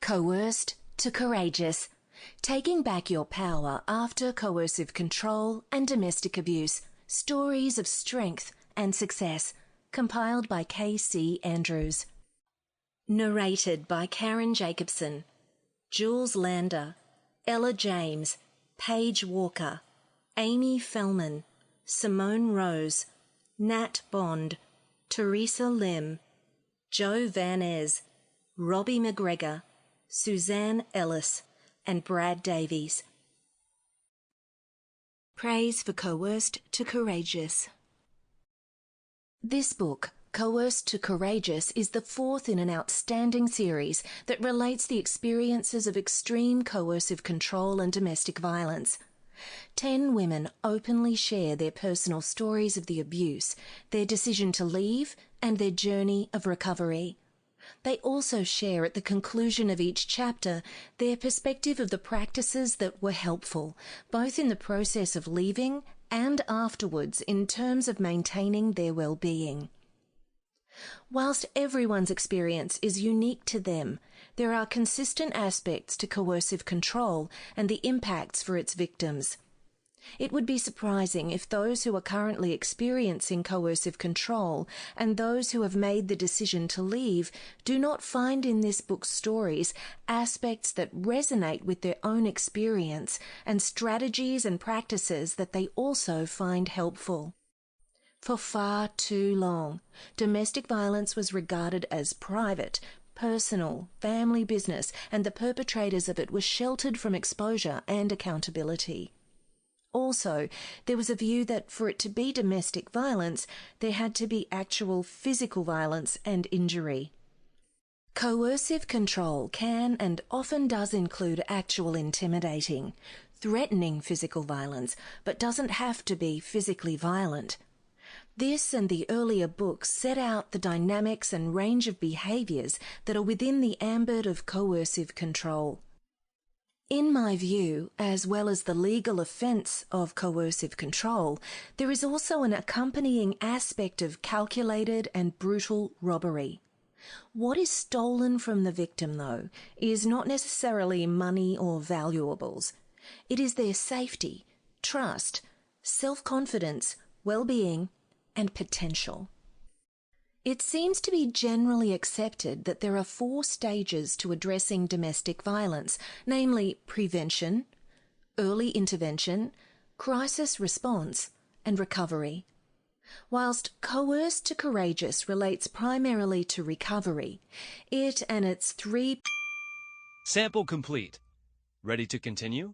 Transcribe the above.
Coerced to Courageous, Taking Back Your Power After Coercive Control and Domestic Abuse, Stories of Strength and Success, compiled by K.C. Andrews. Narrated by Karen Jacobsen, Jules Lander, Ella James, Paige Walker, Amy Felman, Cymone Rose, Nat Bond, Teresa Lim, Joe Van Ez, Robbie Mcgregor, Suzanne Ellis, and Brad Davies. Praise for Coerced to Courageous. This book, Coerced to Courageous, is the fourth in an outstanding series that relates the experiences of extreme coercive control and domestic violence. 10 women openly share their personal stories of the abuse, their decision to leave, and their journey of recovery. They also share at the conclusion of each chapter their perspective of the practices that were helpful, both in the process of leaving and afterwards in terms of maintaining their well-being. Whilst everyone's experience is unique to them, there are consistent aspects to coercive control and the impacts for its victims. It would be surprising if those who are currently experiencing coercive control and those who have made the decision to leave do not find in this book's stories aspects that resonate with their own experience and strategies and practices that they also find helpful. For far too long, domestic violence was regarded as private, personal, family business, and the perpetrators of it were sheltered from exposure and accountability. Also, there was a view that for it to be domestic violence, there had to be actual physical violence and injury. Coercive control can and often does include actual intimidating, threatening physical violence, but doesn't have to be physically violent. This and the earlier books set out the dynamics and range of behaviours that are within the ambit of coercive control. In my view, as well as the legal offence of coercive control, there is also an accompanying aspect of calculated and brutal robbery. What is stolen from the victim, though, is not necessarily money or valuables. It is their safety, trust, self-confidence, well-being, and potential. It seems to be generally accepted that there are 4 stages to addressing domestic violence, namely prevention, early intervention, crisis response, and recovery. Whilst Coerced to Courageous relates primarily to recovery, it and its 3... Sample complete. Ready to continue?